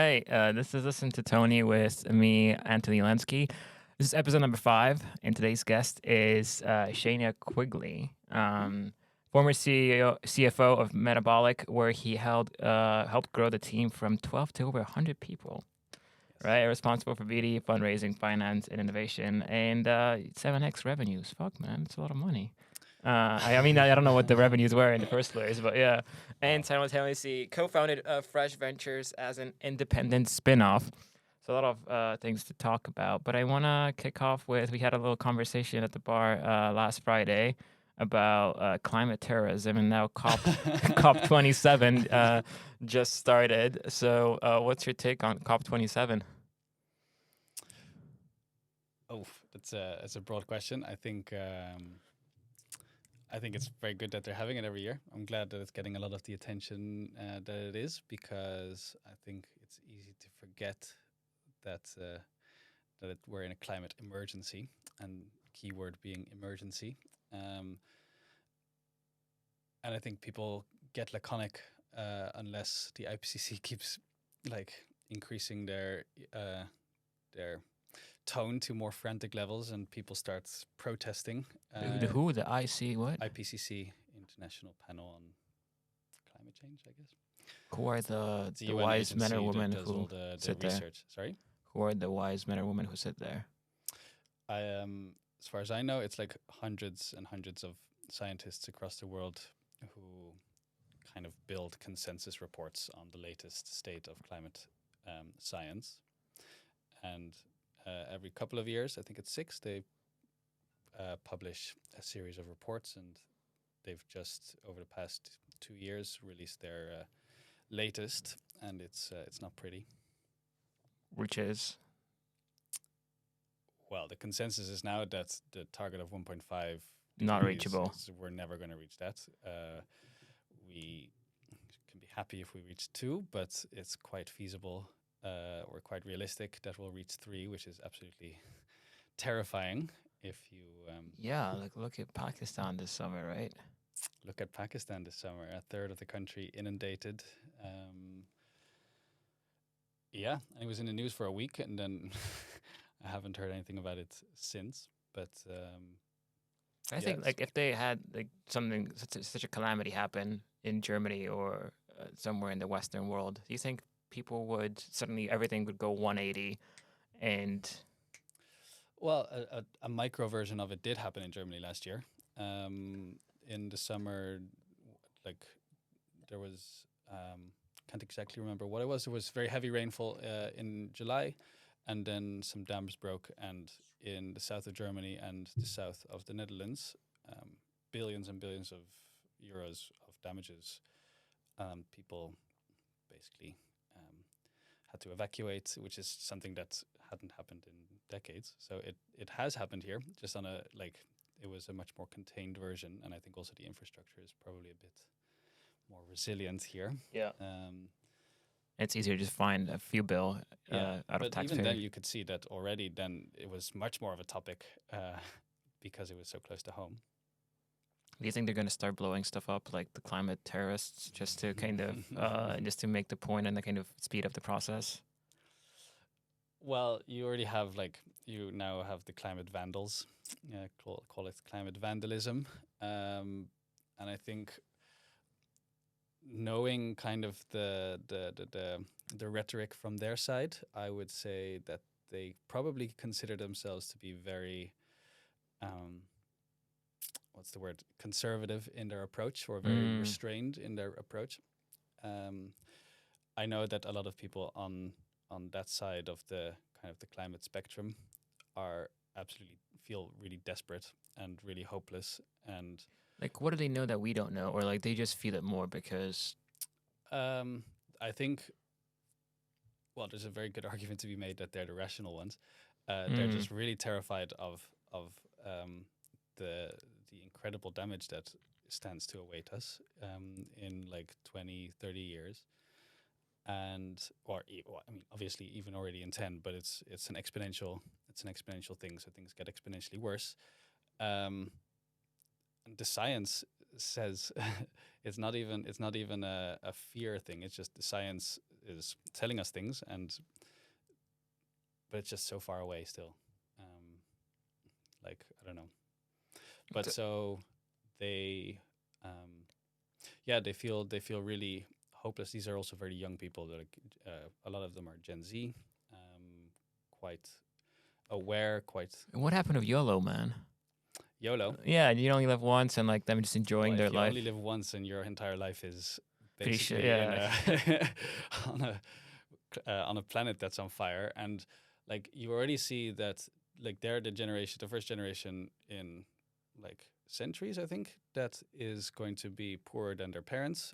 Hey, this is Listen to Tony with me, Anthony Lenski. This is episode number 5, and today's guest is Seadna Quigley, former CFO of Metabolic, where he helped grow the team from 12 to over 100 people. Yes. Right, responsible for BD, fundraising, finance, and innovation, and 7x revenues. Fuck, man, it's a lot of money. I don't know what the revenues were in the first place, but yeah. And simultaneously co-founded Fresh Ventures as an independent spin-off. So a lot of things to talk about. But I want to kick off with, we had a little conversation at the bar last Friday about climate terrorism, and now COP27 just started. So what's your take on COP27? Oh, that's a broad question. I think it's very good that they're having it every year. I'm glad that it's getting a lot of the attention that it is, because I think it's easy to forget that we're in a climate emergency, and keyword being emergency. And I think people get laconic unless the IPCC keeps increasing their tone to more frantic levels, and people start protesting. The who? The IC what? IPCC, International Panel on Climate Change, I guess. Who are the UN wise men or agency women that does who all the sit there? research. Sorry? Who are the wise men or women who sit there? As far as I know, it's like hundreds and hundreds of scientists across the world who kind of build consensus reports on the latest state of climate science. And every couple of years, I think it's 6, they publish a series of reports, and they've just over the past 2 years released their latest, and it's not pretty. Which is? Well, the consensus is now that the target of 1.5 not reachable. We're never going to reach that. We can be happy if we reach 2, but it's quite feasible or quite realistic that we'll reach 3, which is absolutely terrifying. If you look at Pakistan this summer, right? Look at Pakistan this summer, a third of the country inundated. And it was in the news for a week, and then I haven't heard anything about it since. But I think if they had something such a calamity happen in Germany or somewhere in the Western world, do you think people would suddenly everything would go 180 and? Well, a micro version of it did happen in Germany last year. In the summer, there was can't exactly remember what it was. It was very heavy rainfall in July, and then some dams broke. And in the south of Germany and the south of the Netherlands, billions and billions of euros of damages. People basically had to evacuate, which is something that hadn't happened in decades. So it has happened here, just on it was a much more contained version, and I think also the infrastructure is probably a bit more resilient here. Yeah. It's easier to just find a few bill out of but taxpayer. even then, you could see that already. Then it was much more of a topic because it was so close to home. Do you think they're going to start blowing stuff up like the climate terrorists just to kind of just to make the point and the kind of speed up the process? Well, you already have you now have the climate vandals, call it climate vandalism, and I think knowing kind of the rhetoric from their side, I would say that they probably consider themselves to be very what's the word, conservative in their approach, or very restrained in their approach. I know that a lot of people on that side of the kind of the climate spectrum are absolutely feel really desperate and really hopeless. And what do they know that we don't know, or they just feel it more because? I think, well, there's a very good argument to be made that they're the rational ones. They're just really terrified of the incredible damage that stands to await us in 20, 30 years. And obviously even already in 10, but it's an exponential thing, so things get exponentially worse. The science says it's not even a fear thing. It's just the science is telling us things, but it's just so far away still. Like, I don't know. But so they, they feel really hopeless. These are also very young people. Like a lot of them are Gen Z, quite aware, quite What happened to YOLO, man? YOLO. Yeah, you only live once, and like them just enjoying Well, their if you life. only live once, and your entire life is Pretty basically sure, yeah. on a planet that's on fire, and like you already see that, like they're the first generation in like centuries, I think, that is going to be poorer than their parents.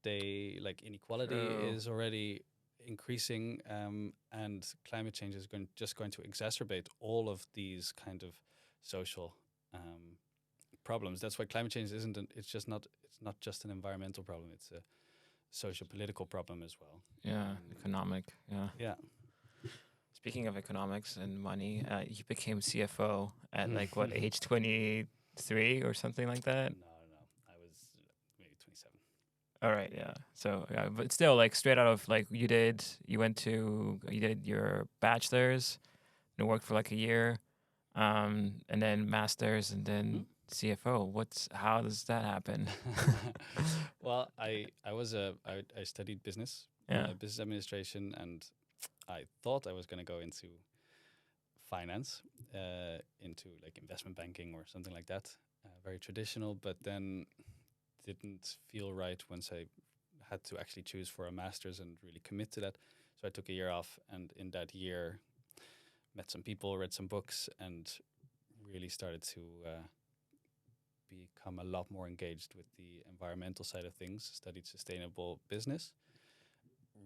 They like inequality is already increasing, and climate change is going to exacerbate all of these kind of social problems. That's why climate change it's not just an environmental problem. It's a social political problem as well. Yeah, economic. Yeah. Yeah. Speaking of economics and money, you became CFO at like what age 23 or something like that? No. I was maybe 27. All right, yeah. So yeah, but still, like straight out of like you did your bachelor's, and worked for like a year, and then master's, and then CFO. How does that happen? Well, I studied business, business administration, and I thought I was going to go into finance, into like investment banking or something like that, very traditional. But then didn't feel right once I had to actually choose for a master's and really commit to that. So I took a year off, and in that year, met some people, read some books, and really started to become a lot more engaged with the environmental side of things. Studied sustainable business.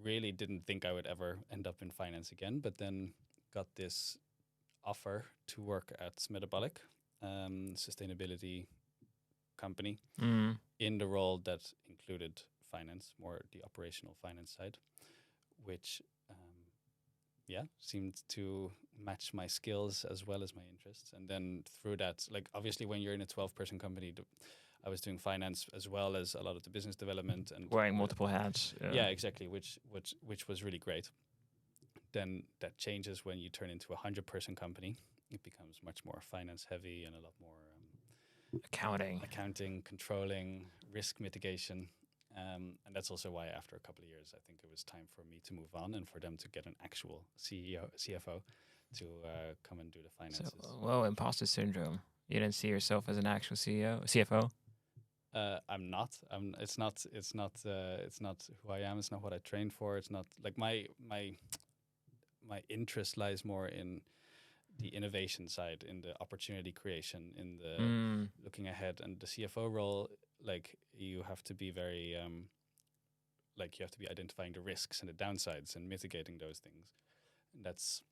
Really didn't think I would ever end up in finance again, but then got this offer to work at Metabolic, sustainability company, in the role that included finance, more the operational finance side, which seemed to match my skills as well as my interests. And then through that, like obviously when you're in a 12-person company, I was doing finance as well as a lot of the business development and wearing multiple hats. Yeah, exactly, which was really great. Then that changes when you turn into a 100-person company. It becomes much more finance heavy and a lot more accounting, controlling, risk mitigation. And that's also why after a couple of years, I think it was time for me to move on and for them to get an actual CFO to come and do the finances. So, imposter syndrome. You didn't see yourself as an actual CFO? I'm not. It's not who I am. It's not what I trained for. It's not like my interest lies more in the innovation side, in the opportunity creation, in the looking ahead. And the CFO role, like you have to be very, you have to be identifying the risks and the downsides and mitigating those things. And that's,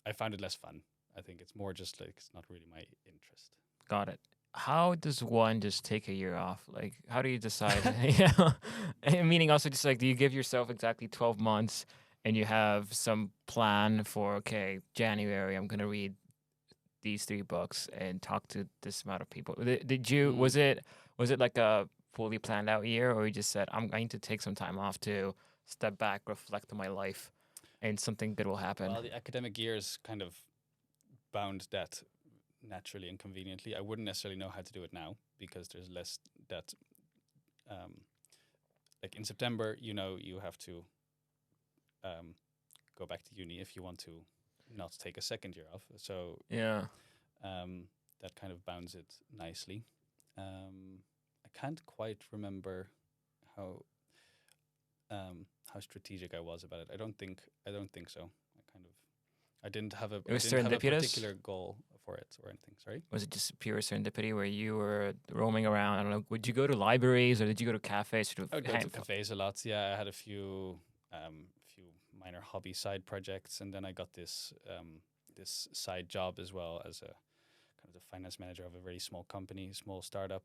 I found it less fun. I think it's more just like, it's not really my interest. Got it. How does one just take a year off? Like, how do you decide? Meaning also just like, do you give yourself exactly 12 months and you have some plan for, okay, January, I'm going to read these 3 books and talk to this amount of people. Did you, was it like a fully planned out year, or you just said, I'm going to take some time off to step back, reflect on my life, and something good will happen? Well, the academic years kind of bound that naturally and conveniently. I wouldn't necessarily know how to do it now because there's less that, like in September, you have to go back to uni if you want to not take a second year off. So that kind of bounds it nicely. I can't quite remember how strategic I was about it. I don't think so. I didn't have a particular goal for it or anything. Sorry. Was it just pure serendipity where you were roaming around? I don't know. Would you go to libraries or did you go to cafes? I would go to cafes a lot. Yeah, I had a few minor hobby side projects, and then I got this this side job as well as a kind of the finance manager of a very small company, small startup.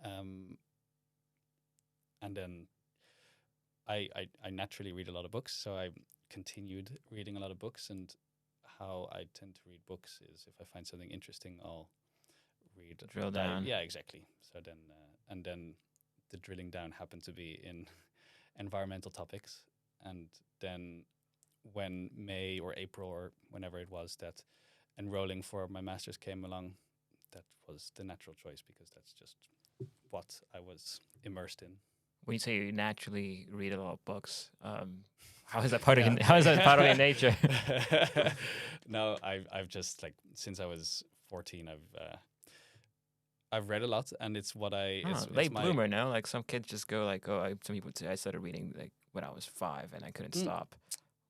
And then I naturally read a lot of books, so I continued reading a lot of books. And how I tend to read books is if I find something interesting, I'll drill down. Yeah, exactly. So then and then the drilling down happened to be in environmental topics. And then when May or April or whenever it was that enrolling for my master's came along, that was the natural choice because that's just what I was immersed in. When you say you naturally read a lot of books, how is that part of Yeah. your, how is that part of your nature? No, I've just like since I was 14, I've read a lot, and it's what I it's Late my bloomer, no? Like some kids just go like, oh, some people say I started reading like when I was 5 and I couldn't Mm. stop.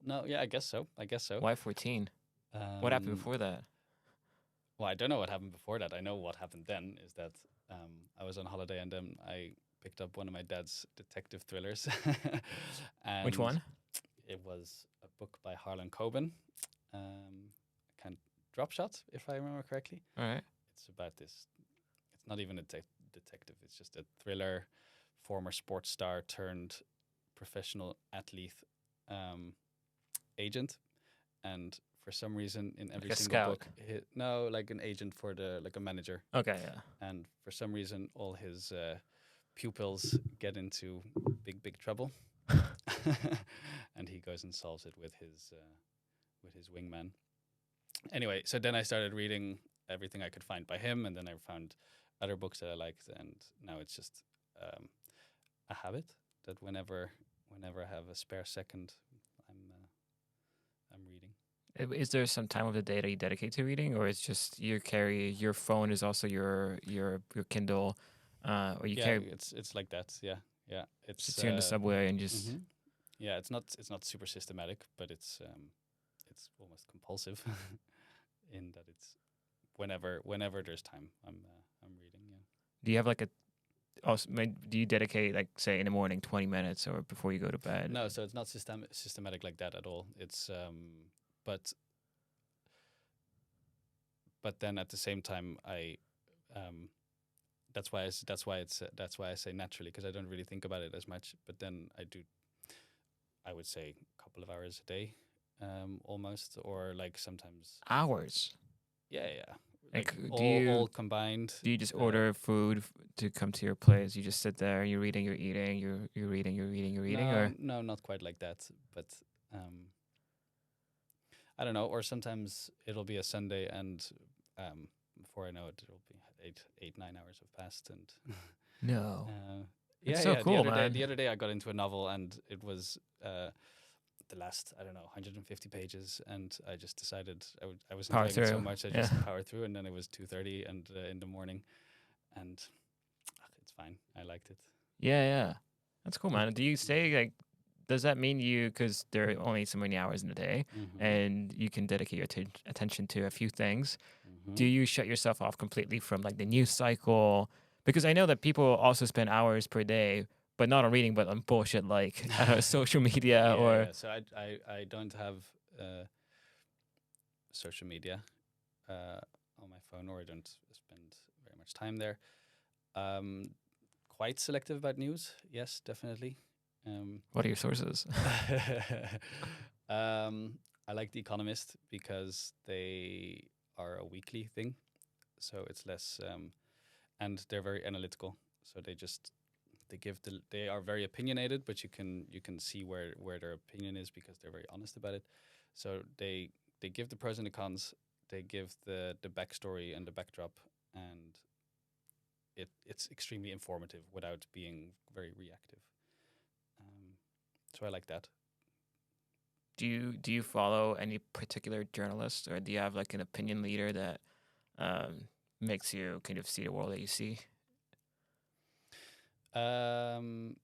no, yeah, I guess so. Why 14? What happened Um, before that? Well, I don't know what happened before that. I know what happened then is that I was on holiday and then I picked up one of my dad's detective thrillers. And Which one? It was a book by Harlan Coben, kind Drop Shot, if I remember correctly. All right. It's about this. It's not even a detective. It's just a thriller, former sports star turned professional athlete agent, and for some reason in every Like a single scout. book, no, like an agent for the like a manager, Okay, yeah. and for some reason all his pupils get into big trouble, and he goes and solves it with his wingman. Anyway, so then I started reading everything I could find by him, and then I found other books that I liked, and now it's just a habit that whenever I have a spare second, I'm reading. Is there some time of the day that you dedicate to reading, or it's just you carry your phone is also your Kindle, or you Yeah, carry it's like that. Yeah, yeah. It's just you're in the subway and just mhm. Yeah, it's not super systematic, but it's almost compulsive in that it's whenever there's time, I'm reading. Yeah. do you have like a also do you dedicate like say in the morning 20 minutes or before you go to bed? No, so it's not systematic like that at all. It's but but then at the same time I that's why that's why I say naturally, because I don't really think about it as much. But then I would say a couple of hours a day, almost, or like sometimes. Hours. Yeah, yeah. Like, Like do you all combined. do you just order food to come to your place? You just sit there, you're reading, you're eating, you're reading, you're reading, you're reading, No, or no, not quite like that. But I don't know. Or sometimes it'll be a Sunday, and before I know it, it'll be 9 hours have passed, and no? yeah, It's so yeah. cool, The man. other day I got into a novel, and it was the last, I don't know, 150 pages, and I just decided I was Power enjoying it so through. much I Yeah. just powered through, and then it was 2:30 and in the morning, and it's fine. I liked it. Yeah, yeah. That's cool, man. Do you stay like? Does that mean you because there are only so many hours in a day, Mm-hmm. and you can dedicate your attention to a few things? Mm-hmm. Do you shut yourself off completely from like the news cycle? Because I know that people also spend hours per day, but not on reading, but on bullshit like I don't know, social media or yeah. So I don't have social media on my phone, or I don't spend very much time there. Quite selective about news. Yes, definitely. what are your sources? I like The Economist because they are a weekly thing, so it's less, and they're very analytical. So they are very opinionated, but you can see where their opinion is because they're very honest about it. So they give the pros and the cons. They give the backstory and the backdrop, and it's extremely informative without being very reactive. So I like that. Do you follow any particular journalist, or do you have like an opinion leader that makes you kind of see the world that you see? No,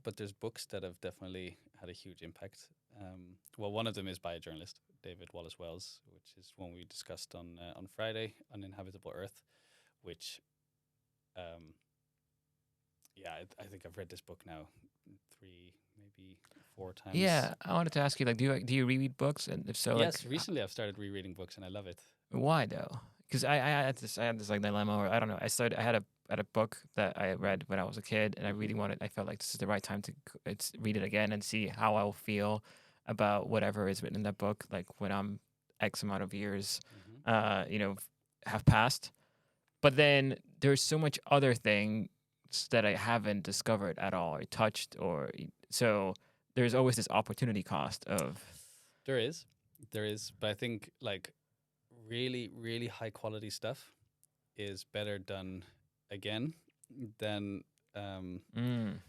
but there's books that have definitely had a huge impact. Well, one of them is by a journalist, David Wallace Wells, which is one we discussed on Friday, Uninhabitable Earth, which, yeah, I think I've read this book now 3, maybe 4 times. Yeah, I wanted to ask you like, do you reread books, and if so, Yes, like, recently I've started rereading books and I love it. why though? Because I had this like dilemma, or I don't know. I had a book that I read when I was a kid, and I really wanted. I felt like this is the right time to read it again and see how I'll feel about whatever is written in that book. Like when I'm X amount of years, Mm-hmm. have passed. But then there's so much other thing that I haven't discovered at all or touched, so there's always this opportunity cost of. There is, but I think like really, really high quality stuff is better done again than Mm.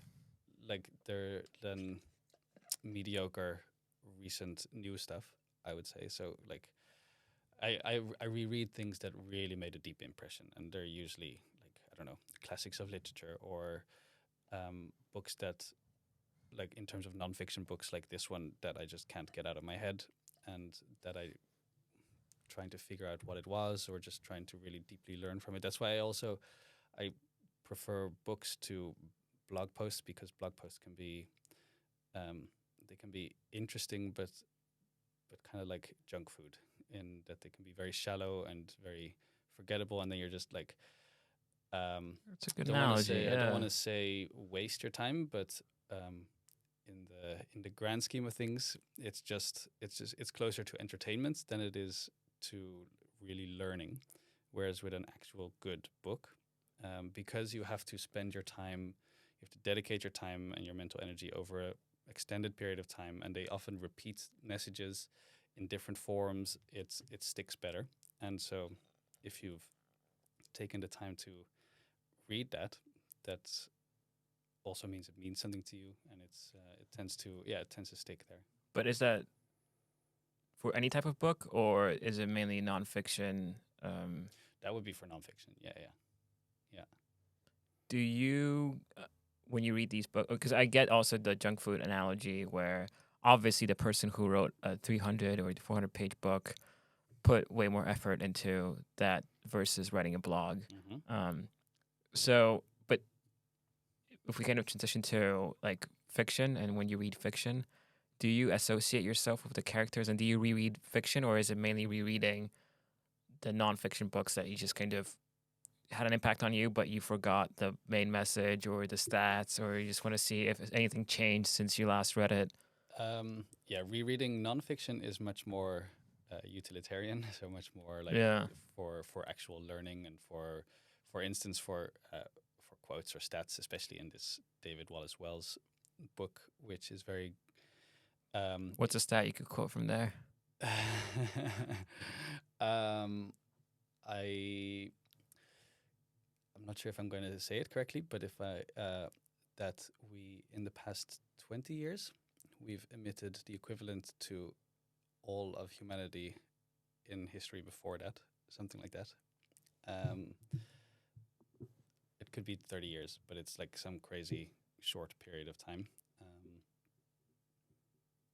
like there than mediocre recent new stuff. I would say so. Like I reread things that really made a deep impression, and they're usually like I don't know classics of literature or books that like in terms of nonfiction books like this one that I just can't get out of my head, and that I trying to figure out what it was or just trying to really deeply learn from it. That's why I prefer books to blog posts, because blog posts can be they can be interesting but kind of like junk food in that they can be very shallow and very forgettable, and then you're just like It's a good don't want to analogy. say I don't Yeah. want to say waste your time, but in the grand scheme of things, it's closer to entertainment than it is to really learning. Whereas with an actual good book, because you have to spend your time, you have to dedicate your time and your mental energy over a extended period of time, and they often repeat messages in different forms. It sticks better, and so if you've taken the time to read that, that also means it means something to you, and it tends to stick there. But is that for any type of book, or is it mainly nonfiction? That would be for nonfiction. Yeah, yeah, Do you, when you read these books, because I get also the junk food analogy, where obviously the person who wrote a 300 or 400-page book put way more effort into that versus writing a blog. yeah. But if we kind of transition to like fiction, and when you read fiction, do you associate yourself with the characters, and do you reread fiction, or is it mainly rereading the nonfiction books that you just kind of had an impact on you, but you forgot the main message or the stats, or you just want to see if anything changed since you last read it? Yeah, rereading nonfiction is much more utilitarian, so much more like Yeah. for actual learning and for instance for quotes or stats, especially in this David Wallace Wells book, which is very What's a stat you could quote from there? um, I I'm not sure if I'm going to say it correctly, but if I that we in the past 20 years we've emitted the equivalent to all of humanity in history before that, something like that. Um, it could be 30 years, but it's like some crazy short period of time.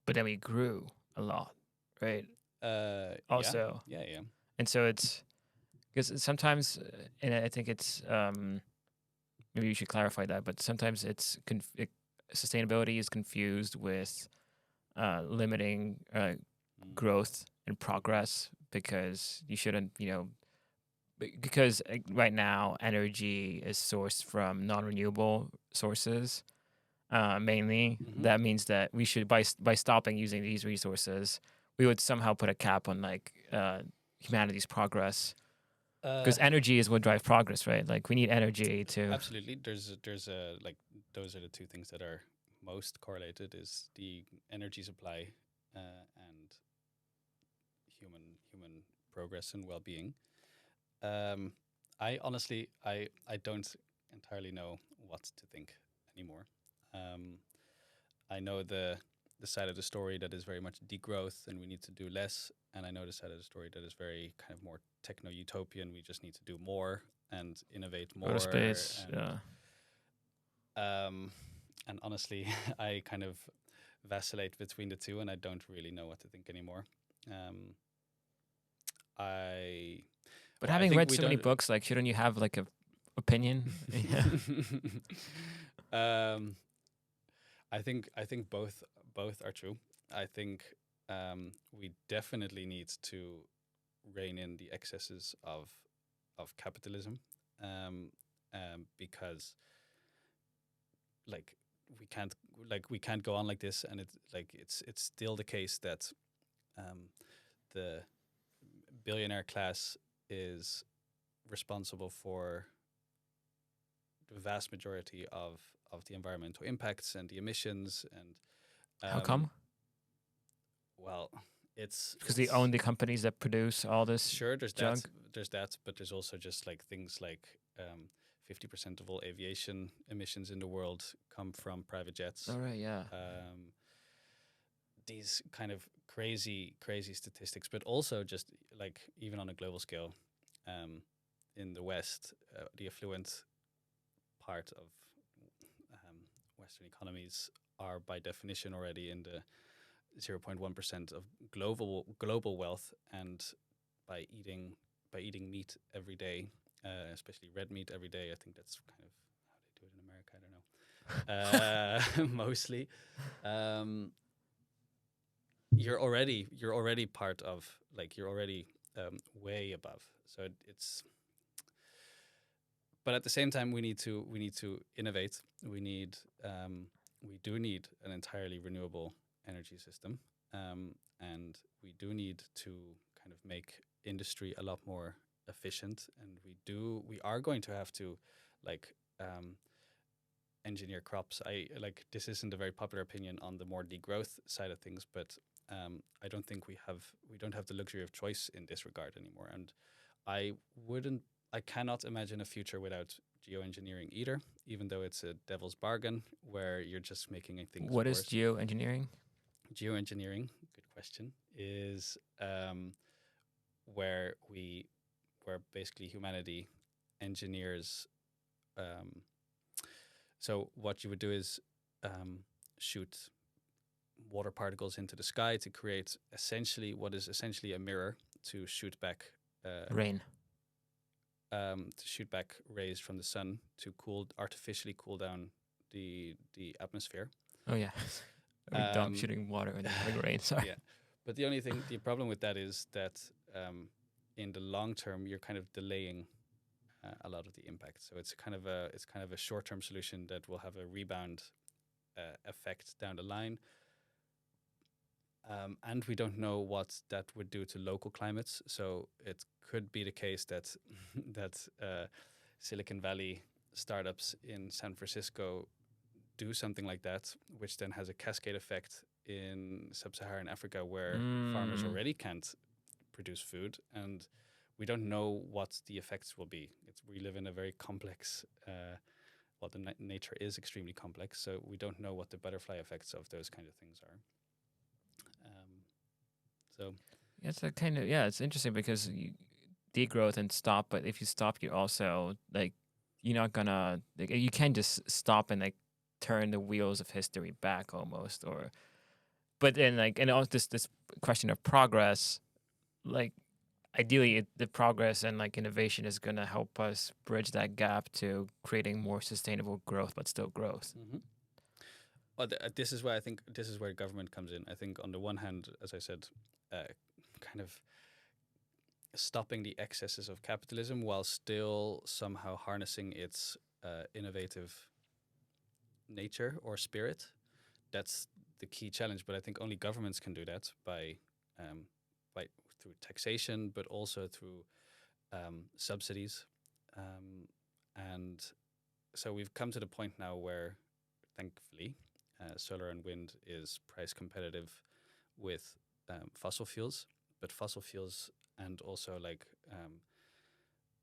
But then we grew a lot, right? Yeah, Also, yeah, yeah. and so it's because sometimes, and I think it's maybe you should clarify that, but sometimes sustainability is confused with limiting Mm. growth and progress, because you shouldn't, because right now energy is sourced from non-renewable sources, mainly. Mm-hmm. That means that we should, by stopping using these resources, we would somehow put a cap on like humanity's progress, Uh, because energy is what drives progress, right? Like we need energy to. Absolutely. There's a like those are the two things that are most correlated is the energy supply and human progress and well-being. Um, I honestly I don't entirely know what to think anymore. Um, I know the side of the story that is very much degrowth and we need to do less, and I know the side of the story that is very kind of more techno utopian. We just need to do more and innovate Go to more, space. Yeah. um, and honestly, I kind of vacillate between the two, and I don't really know what to think anymore. Um, I But I having think read we so many don't. books, like, shouldn't you have like a opinion? Yeah. um, I think both are true. I think we definitely need to rein in the excesses of capitalism, um, because like we can't go on like this, and it's still the case that the billionaire class is responsible for the vast majority of the environmental impacts and the emissions. And How come? well, it's Because they it's own the companies that produce all this sure there's junk. that, but there's also just like things like 50% of all aviation emissions in the world come from private jets. All right, yeah. These kind of crazy statistics, but also just like even on a global scale, in the West, the affluent part of Western economies are by definition already in the 0.1% of global wealth, and by eating meat every day, especially red meat every day, I think that's kind of how they do it in America. I don't know. Mostly, you're already part of, like, you're already way above. So it's. But at the same time, we need to innovate. We do need an entirely renewable energy system, and we do need to kind of make industry a lot more efficient. And we are going to have to, like, engineer crops. This isn't a very popular opinion on the more degrowth side of things, but I don't think we don't have the luxury of choice in this regard anymore. And I cannot imagine a future without geoengineering either, even though it's a devil's bargain where you're just making things What worse. is geoengineering? Geoengineering, good question, is where basically humanity engineers. So what you would do is shoot water particles into the sky to create what is essentially a mirror to shoot back Rain. To shoot back rays from the sun to artificially cool down the atmosphere. Oh yeah. Dumb shooting water and having rain. Sorry. Yeah, but the problem with that is that in the long term, you're kind of delaying a lot of the impact. So it's kind of a short-term solution that will have a rebound effect down the line. And we don't know what that would do to local climates. So it could be the case that Silicon Valley startups in San Francisco do something like that, which then has a cascade effect in sub-Saharan Africa, where farmers already can't produce food, and we don't know what the effects will be. We live in a very complex. Nature is extremely complex, so we don't know what the butterfly effects of those kind of things are. It's a kind of it's interesting because you degrowth and stop, but if you stop, you also you're not gonna you can't just stop and turn the wheels of history back almost, but then and also this question of progress, ideally the progress and innovation is gonna help us bridge that gap to creating more sustainable growth, but still growth. Mm-hmm. This is where government comes in. I think on the one hand, as I said, kind of stopping the excesses of capitalism while still somehow harnessing its innovative nature or spirit. That's the key challenge. But I think only governments can do that by through taxation, but also through subsidies. And so we've come to the point now where, thankfully, solar and wind is price competitive with fossil fuels, but fossil fuels and also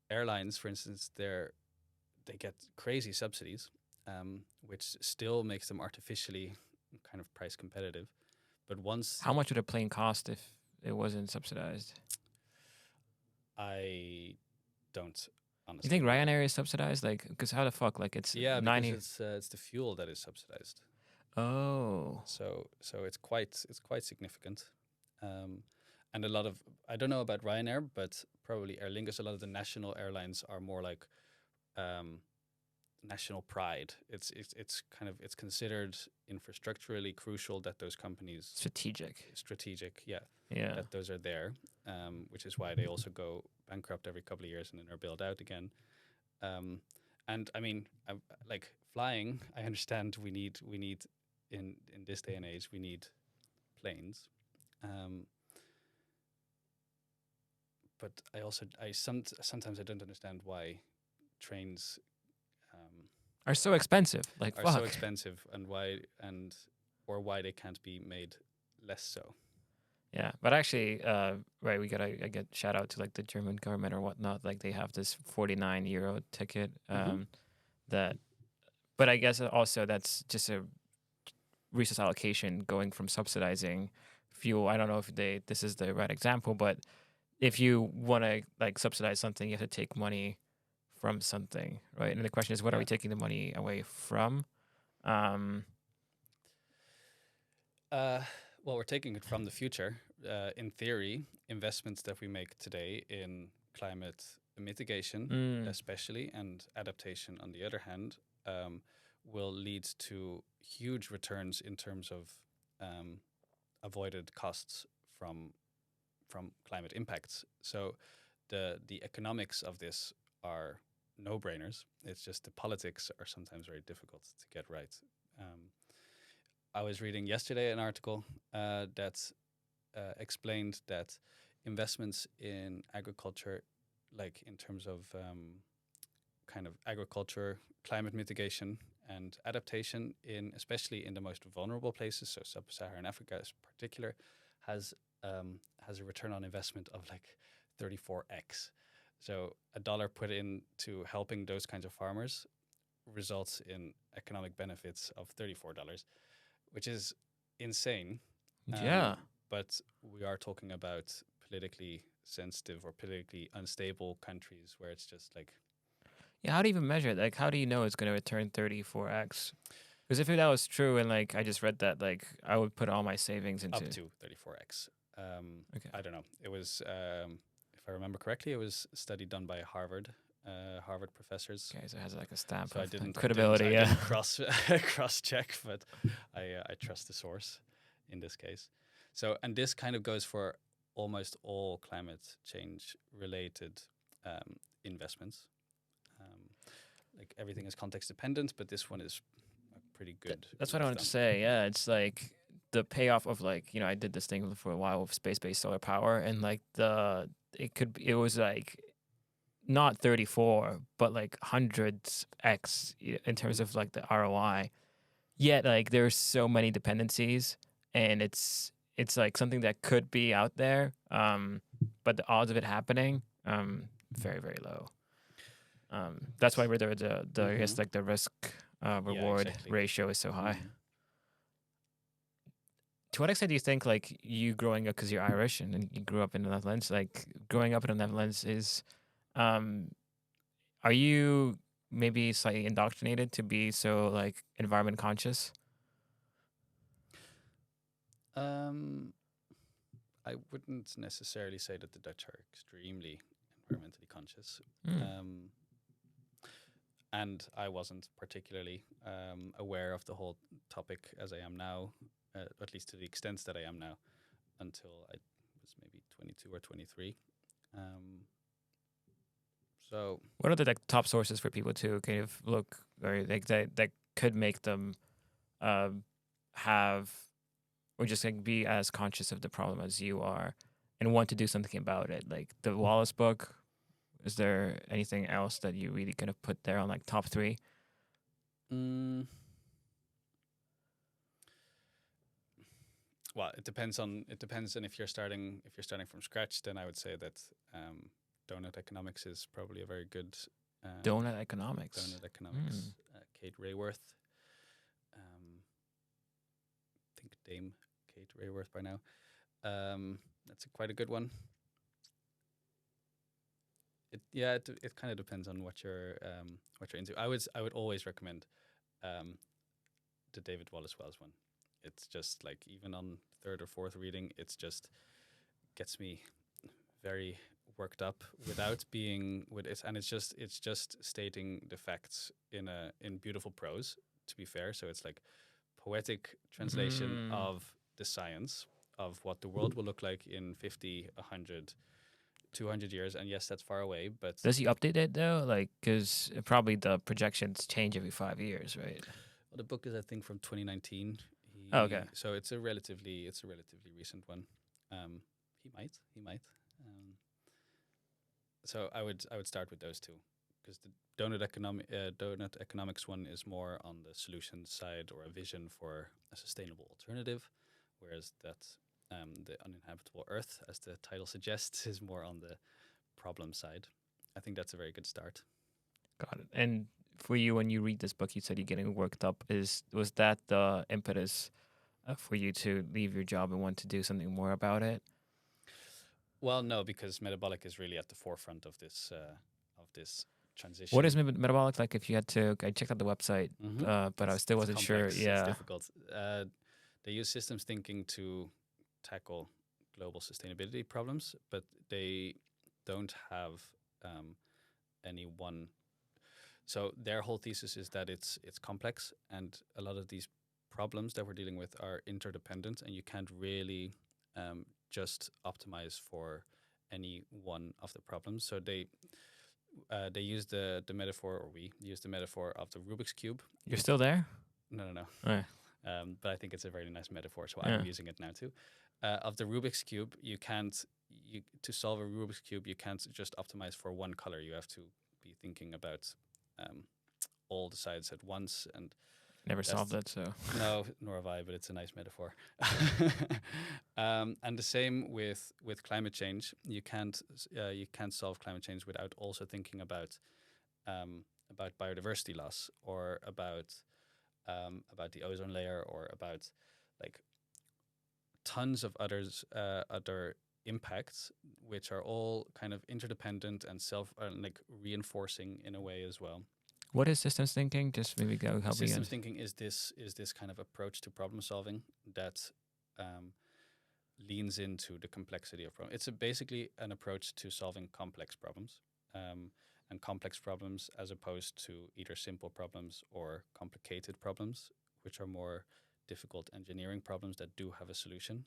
airlines, for instance, they get crazy subsidies, which still makes them artificially kind of price competitive. But how much would a plane cost if it wasn't subsidized? I don't. Honestly. You think Ryanair is subsidized? Because how the fuck? It's 90. Because it's the fuel that is subsidized. Oh. So it's quite significant. And a lot of, I don't know about Ryanair, but probably Aer Lingus, a lot of the national airlines are more like national pride. It's considered infrastructurally crucial that those companies strategic, yeah, that those are there, which is why they also go bankrupt every couple of years and then are bailed out again. And I mean, flying, I understand we need in this day and age we need planes. But sometimes I don't understand why trains are so expensive. Like are fuck. so expensive, and why they can't be made less so. Yeah, but actually, right, we gotta I get shout out to like the German government or whatnot. Like they have this 49 euro ticket. That, but I guess also that's just a resource allocation going from subsidizing fuel. I don't know if this is the right example, but if you want to like subsidize something, you have to take money from something, right? And the question is, what are we Yeah. taking the money away from? Um, Well, we're taking it from the future. In theory, investments that we make today in climate mitigation, especially, and adaptation, on the other hand, will lead to huge returns in terms of avoided costs from climate impacts. So the economics of this are no brainers. It's just the politics are sometimes very difficult to get right. I was reading yesterday an article that explained that investments in agriculture, like in terms of kind of agriculture, climate mitigation, and adaptation, in especially in the most vulnerable places, so sub-Saharan Africa is particular, has a return on investment of like 34x. So a dollar put into helping those kinds of farmers results in economic benefits of $34, which is insane. yeah. But we are talking about politically sensitive or politically unstable countries where it's just like, Yeah, how do you even measure it? Like, how do you know it's going to return 34x? Because if that was true, and like I just read that, like I would put all my savings into up to 34x. Okay. I don't know. It was, if I remember correctly, it was a study done by Harvard professors. Okay, so it has like a stamp So of I didn't credibility. I didn't Yeah. cross check, but I trust the source in this case. So, and this kind of goes for almost all climate change related investments. Like everything is context dependent, but this one is a pretty good. That's what I rule of wanted to thumb. say. Yeah, it's like the payoff of like I did this thing for a while with space-based solar power, and like it was like not 34, but like hundreds x in terms of like the ROI. Yet like there's so many dependencies, and it's like something that could be out there, but the odds of it happening, very very low. That's why the I guess like the risk reward exactly. ratio is so high. Mhm. To what extent do you think like you growing up because you're Irish and you grew up in the Netherlands, like growing up in the Netherlands is, are you maybe slightly indoctrinated to be so like environment conscious? Um, I wouldn't necessarily say that the Dutch are extremely environmentally conscious. Um, and I wasn't particularly aware of the whole topic as I am now, at least to the extent that I am now, until I was maybe 22 or 23. So, What are the like top sources for people to kind of look or like that could make them have or just like be as conscious of the problem as you are and want to do something about it? Like the Wallace book. Is there anything else that you really kind of put there on like top three? well, it depends on if you're starting from scratch, then I would say that donut economics is probably a very good Donut economics. Donut economics. Kate Rayworth. I think Dame Kate Rayworth by now. That's quite a good one. It kind of depends on what you're into. I would always recommend the David Wallace Wells one. It's just like even on third or fourth reading, it's just gets me very worked up without being with it, and it's just stating the facts in beautiful prose. To be fair, so it's like poetic translation of the science of what the world will look like in 50, 100, 200 years. And yes, that's far away, but Does he update it though? Like, because probably the projections change every 5 years, right? well, the book is I think from 2019. Oh, okay. So it's a relatively recent one. He might. So I would start with those two. because the donut economics one is more on the solution side or a vision for a sustainable alternative, whereas the uninhabitable Earth, as the title suggests, is more on the problem side. I think that's a very good start. Got it. And for you, when you read this book, you said you're getting worked up. Was that the impetus for you to leave your job and want to do something more about it? Well, no, because metabolic is really at the forefront of this transition. What is metabolic like? If you had to, I checked out the website, but I still wasn't sure. Complex. Yeah, It's difficult. They use systems thinking to tackle global sustainability problems, but they don't have any one. So their whole thesis is that it's complex, and a lot of these problems that we're dealing with are interdependent, and you can't really just optimize for any one of the problems. So they use the metaphor, or we use the metaphor of the Rubik's Cube. you're still there. No. Right. But I think it's a very nice metaphor, so Yeah. I'm using it now too. Of the Rubik's Cube, to solve a Rubik's Cube, you can't just optimize for one color. You have to be thinking about all the sides at once. And Never solved it, so no, nor have I, but it's a nice metaphor. And the same with climate change. You can't solve climate change without also thinking about biodiversity loss, or about the ozone layer, or about like tons of other impacts, which are all kind of interdependent and like reinforcing in a way as well. what is systems thinking? Just maybe go help me. Systems thinking is this kind of approach to problem solving that leans into the complexity of problems. It's basically an approach to solving complex problems, and complex problems as opposed to either simple problems or complicated problems, which are more difficult engineering problems that do have a solution.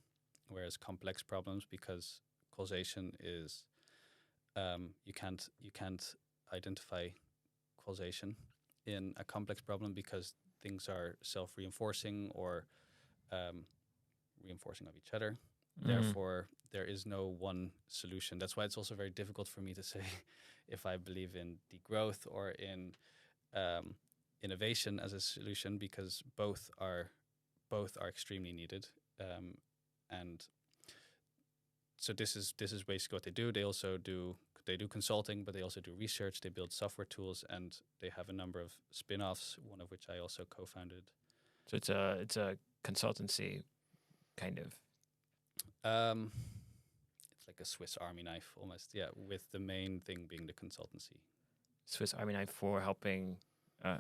Whereas complex problems, because causation is you can't identify causation in a complex problem because things are self-reinforcing or reinforcing of each other. Therefore, there is no one solution. That's why it's also very difficult for me to say if I believe in degrowth or in innovation as a solution, because both are extremely needed. And so this is basically what they do. They do consulting, but they also do research. They build software tools, and they have a number of spin-offs, one of which I also co-founded. So it's a consultancy, kind of. It's like a Swiss Army knife almost, yeah, with the main thing being the consultancy. Swiss Army knife for helping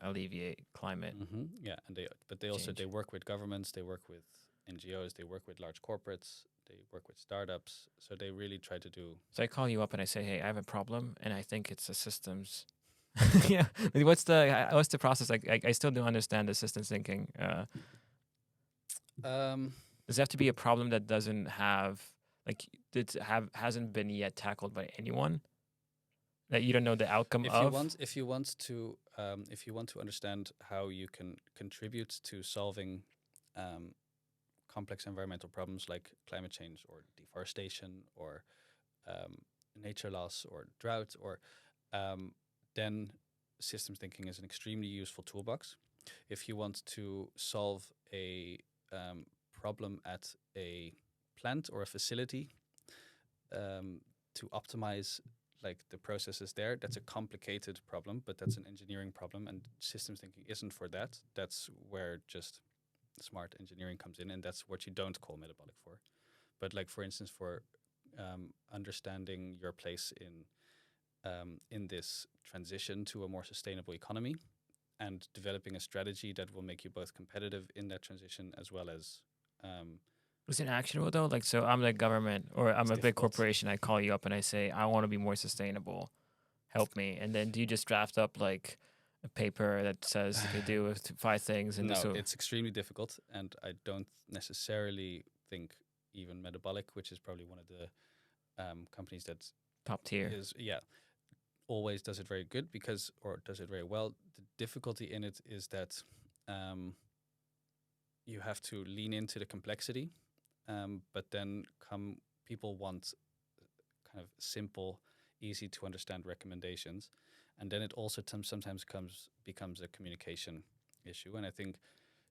alleviate climate. Yeah, and they also work with governments, they work with NGOs, they work with large corporates, they work with startups. So they really try to do. So I call you up and I say, "Hey, I have a problem, and I think it's the systems." Yeah, what's the process? I still don't understand the systems thinking. Does it have to be a problem that doesn't have hasn't been yet tackled by anyone? That you don't know the outcome of? If you want to understand how you can contribute to solving complex environmental problems like climate change or deforestation or nature loss or drought, or then systems thinking is an extremely useful toolbox. If you want to solve a problem at a plant or a facility, to optimize like the processes there, that's a complicated problem, but that's an engineering problem, and systems thinking isn't for that. That's where just smart engineering comes in, and that's what you don't call metabolic for. But like, for instance, for understanding your place in this transition to a more sustainable economy, and developing a strategy that will make you both competitive in that transition as well as Was it actionable though? Like, so I'm the government or I'm a big corporation. I call you up and I say, I want to be more sustainable. Help me. And then do you just draft up like a paper that says you can do 5 things? And no, it's extremely difficult. And I don't necessarily think even Metabolic, which is probably one of the companies that's top tier, always does it very good or does it very well. The difficulty in it is that you have to lean into the complexity. But then people want kind of simple, easy to understand recommendations. and then it also sometimes becomes a communication issue. And I think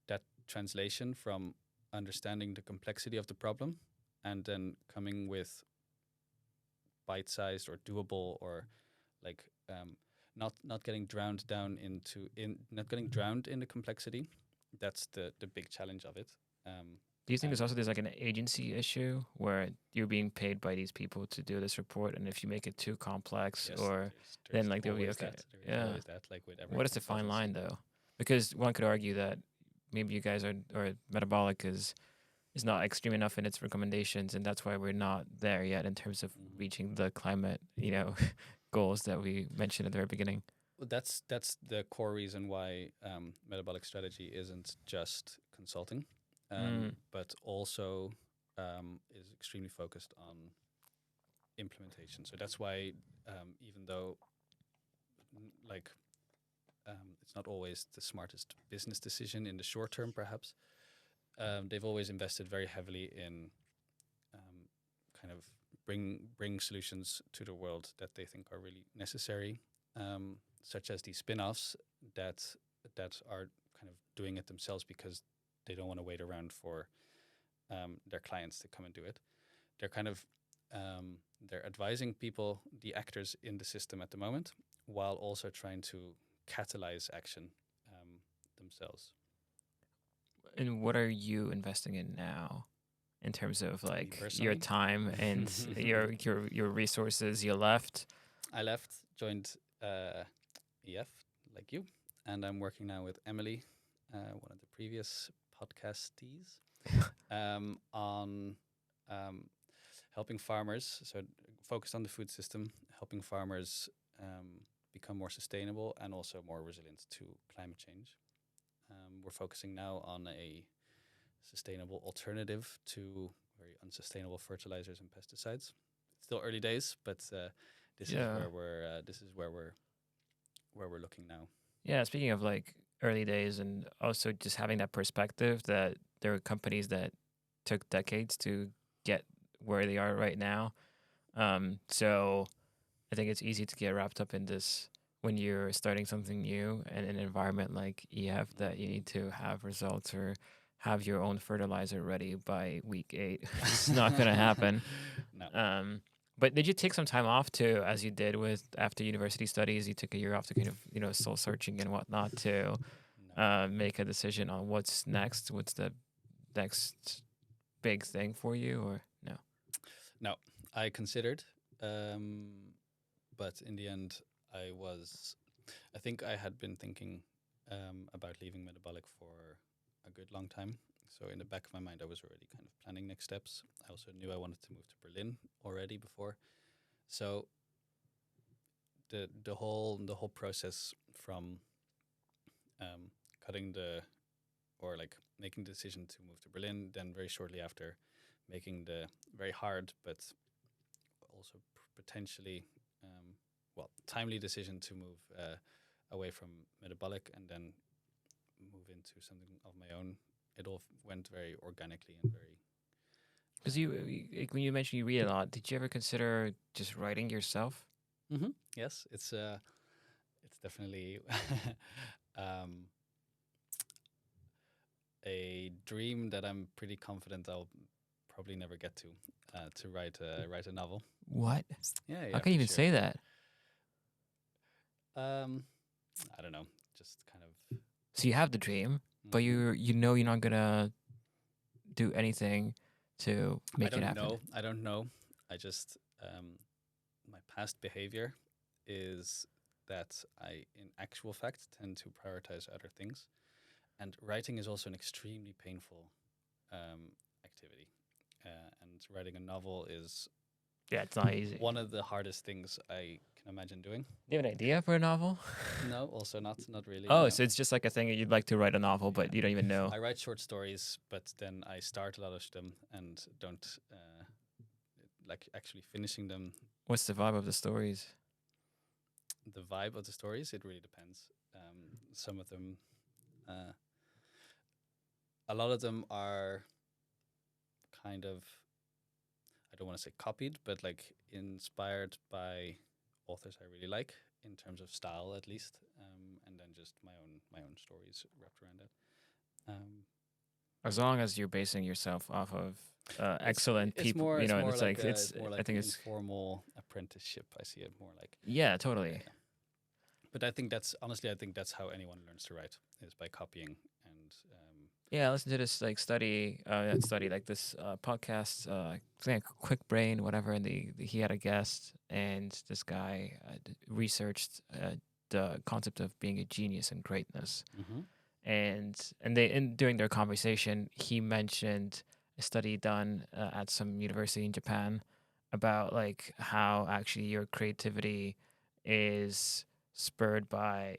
that translation from understanding the complexity of the problem and then coming with bite-sized or doable, or like not getting drowned down not getting drowned in the complexity. That's the big challenge of it. Do you think And there's like an agency issue where you're being paid by these people to do this report, and if you make it too complex, yes, or there's then like they'll be always okay, that. There is yeah. always that, like with every What is the fine consultancy. line though? Because one could argue that maybe you guys are, or Metabolic is not extreme enough in its recommendations, and that's why we're not there yet in terms of Mhm. reaching the climate, goals that we mentioned at the very beginning. Well, that's the core reason why metabolic strategy isn't just consulting, but also is extremely focused on implementation. So that's why, even though like it's not always the smartest business decision in the short term, perhaps they've always invested very heavily in kind of bring solutions to the world that they think are really necessary, such as these spin-offs that are kind of doing it themselves because they don't want to wait around for their clients to come and do it. They're kind of they're advising people, the actors in the system at the moment, while also trying to catalyze action themselves. And what are you investing in now in terms of like your personally? time and your resources you left? I left, joined EF, like you, and I'm working now with Emily, one of the previous podcastees, on helping farmers. So focused on the food system, helping farmers become more sustainable and also more resilient to climate change. We're focusing now on a sustainable alternative to very unsustainable fertilizers and pesticides. It's still early days, but this is where we're looking now. Yeah, speaking of like early days, and also just having that perspective that there are companies that took decades to get where they are right now. So I think it's easy to get wrapped up in this when you're starting something new in an environment like EF, that you need to have results or have your own fertilizer ready by week 8. It's not going to happen. No. But did you take some time off to, as you did with after university studies, you took a year off to kind of, soul searching and whatnot to No. make a decision on what's next? What's the next big thing for you, or no? No, I considered, but in the end, I think I had been thinking about leaving Metabolic for a good long time. So in the back of my mind, I was already kind of planning next steps. I also knew I wanted to move to Berlin already before. So the whole process from cutting or like making the decision to move to Berlin, then very shortly after making the very hard but also potentially timely decision to move away from Metabolic and then move into something of my own. It all went very organically and very. Because when you mentioned you read a lot, did you ever consider just writing yourself? Mm-hmm. Yes, it's definitely a dream that I'm pretty confident I'll probably never get to write a novel. What? Yeah, How can you even say that? I don't know, just kind of. So you have the dream, but Mhm. you're not gonna do anything to make it happen. I don't know. I just my past behavior is that I, in actual fact, tend to prioritize other things, and writing is also an extremely painful activity. And writing a novel is Yeah, it's not easy. one of the hardest things I can imagine doing. Do you have an idea for a novel? No, also not really. Oh, No. so it's just like a thing that you'd like to write a novel, but Yeah. you don't even know. I write short stories, but then I start a lot of them and don't like actually finishing them. What's the vibe of the stories? The vibe of the stories, it really depends. Some of them, a lot of them are kind of, I don't want to say copied, but like inspired by authors I really like in terms of style at least, and then just my own stories wrapped around it. As long as you're basing yourself off of It's excellent people, you know, and it's more I like think an it's informal apprenticeship. I see it more like. yeah, Yeah, totally. yeah. But I think that's honestly, I think that's how anyone learns to write is by copying and. Yeah, I listened to this like study, not study like this podcast, I think Quick Brain, whatever. And he had a guest, and this guy researched the concept of being a genius and greatness. Mm-hmm. And they in during their conversation, he mentioned a study done at some university in Japan about like how actually your creativity is spurred by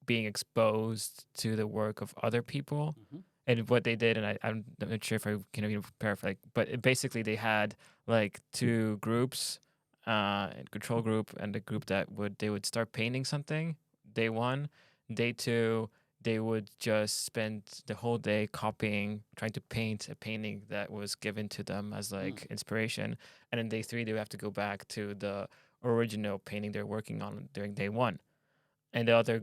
being exposed to the work of other people. Mm-hmm. And what they did, and I'm not sure if I can even paraphrase, but basically they had like two groups, a control group and a group that they would start painting something. Day one, day two, they would just spend the whole day copying, trying to paint a painting that was given to them as Mm. like inspiration. And then day three, they would have to go back to the original painting they're working on during day one. And the other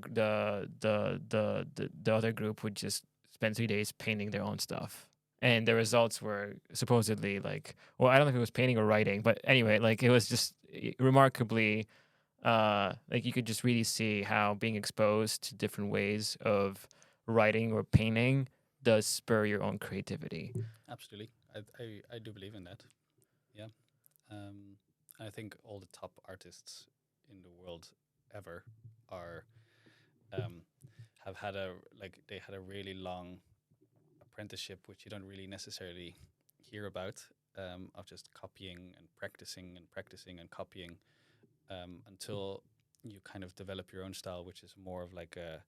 group would just spend 3 days painting their own stuff. And the results were supposedly like, well, I don't know if it was painting or writing, but anyway, like it was just remarkably, like you could just really see how being exposed to different ways of writing or painting does spur your own creativity. Absolutely, I do believe in that. Yeah, I think all the top artists in the world ever are um, have had a like they had a really long apprenticeship, which you don't really necessarily hear about, of just copying and practicing and practicing and copying until you kind of develop your own style, which is more of like a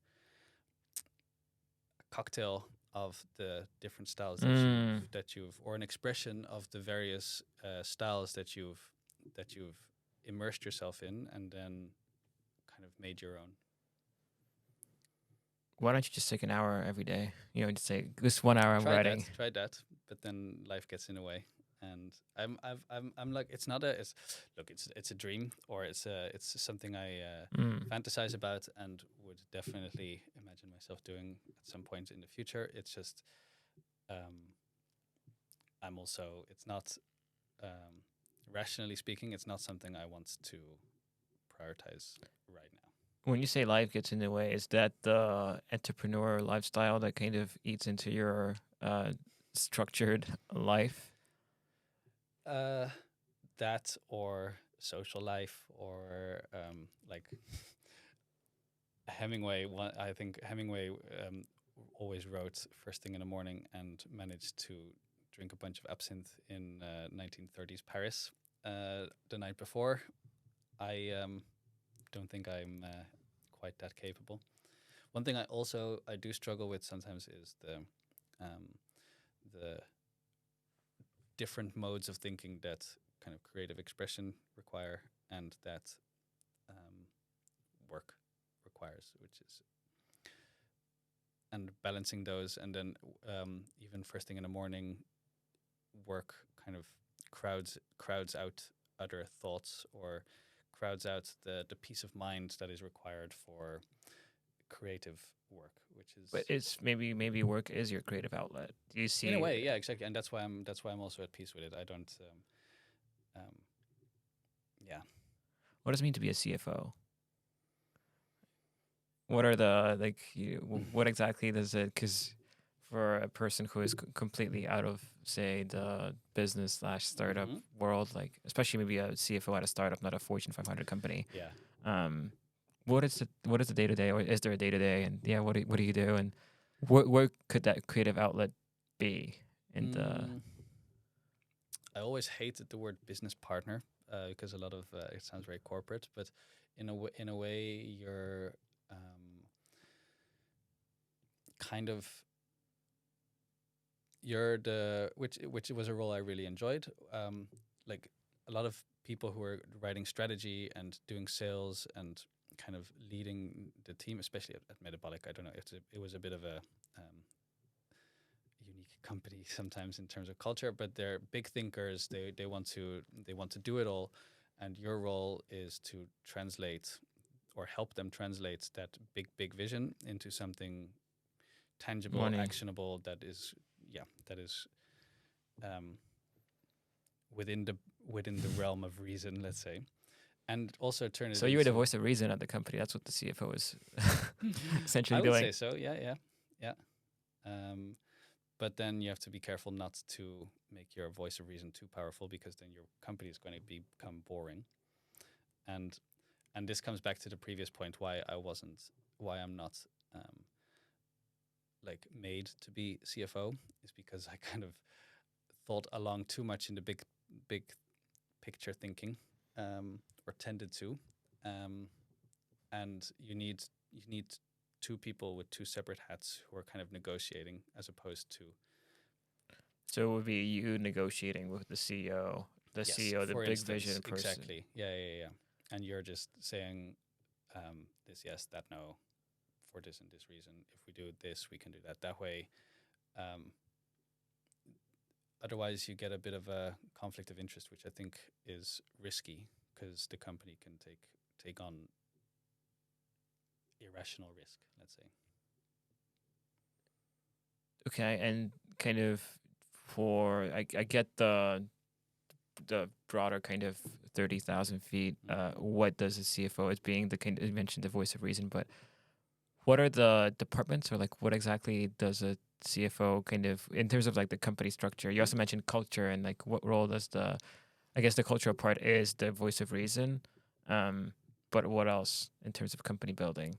cocktail of the different styles Mm. that you've or an expression of the various styles that you've immersed yourself in and then kind of made your own. Why don't you just take an hour every day? You know, just say this 1 hour I'm writing. Tried that, but then life gets in the way. And I'm like it's not a it's look it's a dream or it's something I Mm. fantasize about and would definitely imagine myself doing at some point in the future. It's just I'm also it's not rationally speaking it's not something I want to prioritize right now. When you say life gets in the way, is that the entrepreneur lifestyle that kind of eats into your structured life? Uh, that or social life or like Hemingway. I think Hemingway always wrote first thing in the morning and managed to drink a bunch of absinthe in 1930s Paris the night before. I don't think I'm quite that capable. One thing I do struggle with sometimes is the different modes of thinking that kind of creative expression require and that work requires, which is and balancing those, and then even first thing in the morning, work kind of crowds out other thoughts or crowds out the peace of mind that is required for creative work, which is But it's maybe work is your creative outlet. Do you see? in a way, yeah, exactly, and that's why I'm also at peace with it. I don't, yeah. What does it mean to be a CFO? What are the like? What exactly does it? Because for a person who is completely out of, say, the business slash startup Mhm. world, like especially maybe a CFO at a startup, not a Fortune 500 company. Yeah. What is the day to day, or is there a day to day? And yeah, what do you do? And what could that creative outlet be? In the I always hated the word business partner because a lot of it sounds very corporate, but in a way, you're kind of you're the which was a role I really enjoyed. Like a lot of people who are writing strategy and doing sales and kind of leading the team, especially at Metabolic. I don't know. It was a bit of a unique company sometimes in terms of culture, but they're big thinkers. They want to do it all, and your role is to translate or help them translate that big vision into something tangible, Money. actionable, that is um, within the realm of reason, let's say, and also turn it So you were the into. voice of reason at the company. That's what the CFO is essentially I would doing. say so. Yeah. But then you have to be careful not to make your voice of reason too powerful, because then your company is going to become boring. And this comes back to the previous point why I'm not like made to be CFO, is because I kind of thought along too much in the big picture thinking, or tended to, and you need two people with two separate hats who are kind of negotiating, as opposed to. So it would be you negotiating with the CEO, Yes, the for big instance, vision person. exactly. Yeah. And you're just saying this yes, that no, for this and this reason. If we do this, we can do that way. Um, Otherwise, you get a bit of a conflict of interest, which I think is risky, because the company can take on irrational risk, let's say. Okay, and kind of I get the broader kind of 30,000 feet. What does a CFO as being the kind you mentioned the voice of reason, but what are the departments, or like what exactly does a CFO kind of in terms of like the company structure? You also mentioned culture, and like what role does I guess the cultural part is the voice of reason. But what else in terms of company building?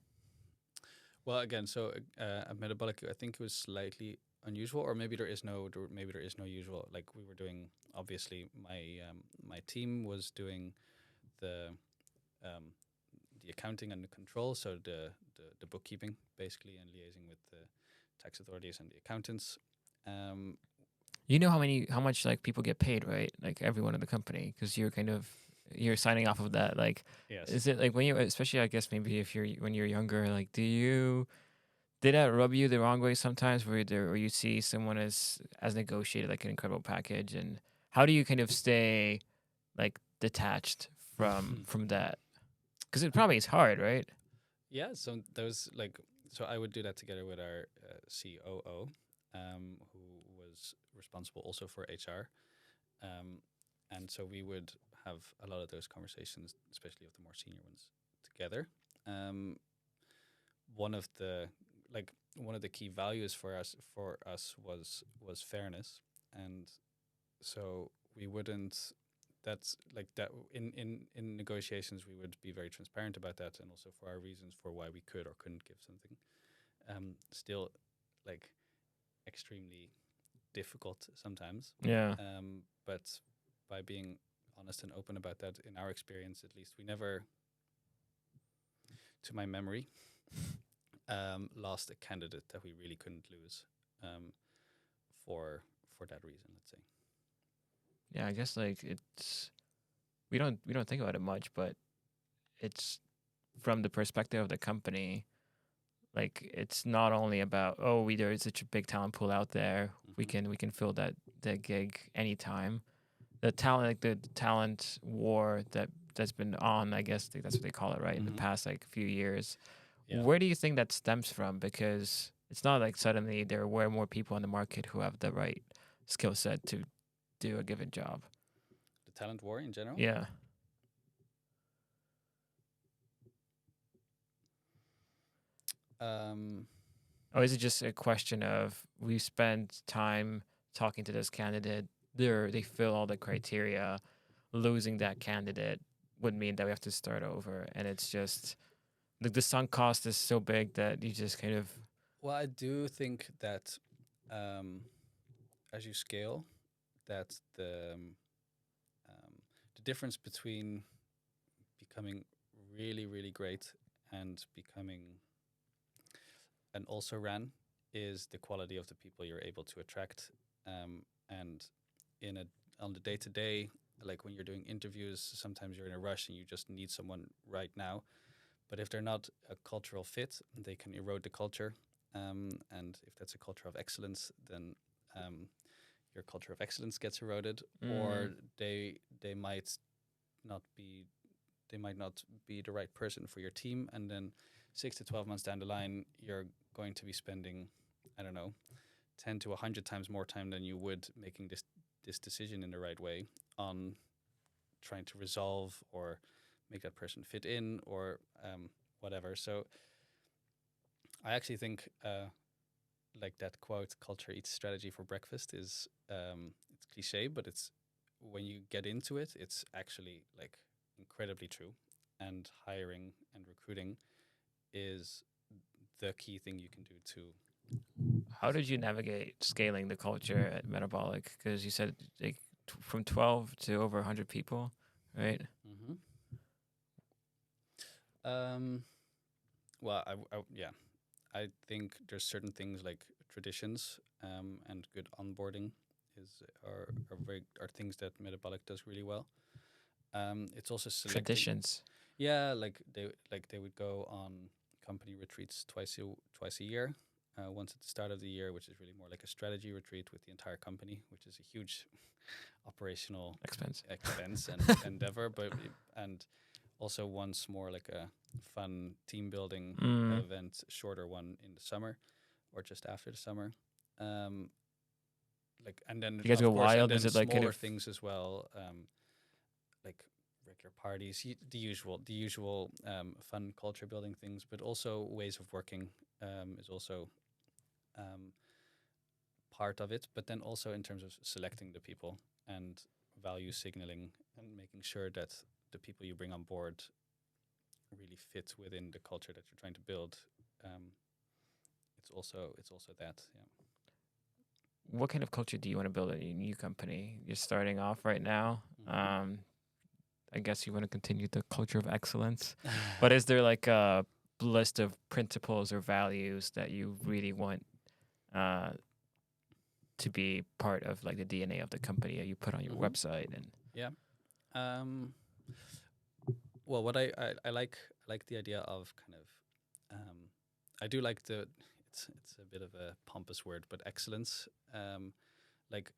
Well, again, so at Metabolic, I think it was slightly unusual, or maybe there is no usual. Like we were doing, obviously, my team was doing the um, the accounting and the control, so the bookkeeping basically, and liaising with the tax authorities and the accountants. Um, You know how much like people get paid, right? Like everyone in the company, because you're signing off of that. Like, yes. is it like when you, especially I guess maybe if you're when you're younger, like did that rub you the wrong way sometimes, where you see someone as negotiated like an incredible package, and how do you kind of stay like detached from that? Because it probably is hard, right? Yeah, so those like so I would do that together with our COO, who was responsible also for HR, and so we would have a lot of those conversations, especially of the more senior ones, together. Um, one of the one of the key values for us was fairness, and so we wouldn't. That's like that in negotiations we would be very transparent about that, and also for our reasons for why we could or couldn't give something. Still, like extremely difficult sometimes. Yeah. But by being honest and open about that, in our experience at least, we never, to my memory, lost a candidate that we really couldn't lose, for that reason, let's say. Yeah, I guess like it's we don't think about it much, but it's from the perspective of the company. Like it's not only about there is such a big talent pool out there. We can fill that gig anytime. The talent like the talent war that's been on, I guess that's what they call it, right? In the past like few years. Yeah. Where do you think that stems from? Because it's not like suddenly there are way more people on the market who have the right skill set to do a given job. The talent war in general. Yeah. Um, Or is it just a question of we spend time talking to this candidate, they fill all the criteria, losing that candidate would mean that we have to start over, and it's just the sunk cost is so big that you just kind of well, I do think that um, as you scale, that the difference between becoming really really great and becoming an also ran is the quality of the people you're able to attract, and in a on the day to day, like when you're doing interviews, sometimes you're in a rush and you just need someone right now. But if they're not a cultural fit, they can erode the culture. And if that's a culture of excellence, then your culture of excellence gets eroded, or they might not be they might not be the right person for your team, and then 6 to 12 months down the line, you're going to be spending, I don't know, 10 to 100 times more time than you would making this decision in the right way on trying to resolve or make that person fit in or whatever. So I actually think like that quote, "Culture eats strategy for breakfast," is it's cliche, but it's when you get into it, it's actually like incredibly true. And hiring and recruiting is the key thing you can do to. How did you navigate scaling the culture at Metabolic? Because you said like from 12 to over 100 people, right? Mm-hmm. Um, well, yeah, I think there's certain things like traditions and good onboarding are things that Metabolic does really well. It's also selecting. Traditions. Yeah, like they would go on company retreats twice a year. Once at the start of the year, which is really more like a strategy retreat with the entire company, which is a huge operational Expense. expense and endeavor, and also once more like a fun team building event, shorter one in the summer or just after the summer. And then You guys of go course, wild? and Is then it like kind smaller of things as well, like regular parties, the usual fun culture building things, but also ways of working is also um, part of it. But then also in terms of selecting the people and value signaling and making sure that the people you bring on board really fit within the culture that you're trying to build. It's also that, yeah. what kind of culture do you want to build at your new company? You're starting off right now. I guess you want to continue the culture of excellence. But is there like a list of principles or values that you really want to be part of like the DNA of the company that you put on your website? And Yeah. Well, what I like the idea of kind of I do like it's a bit of a pompous word, but excellence. Like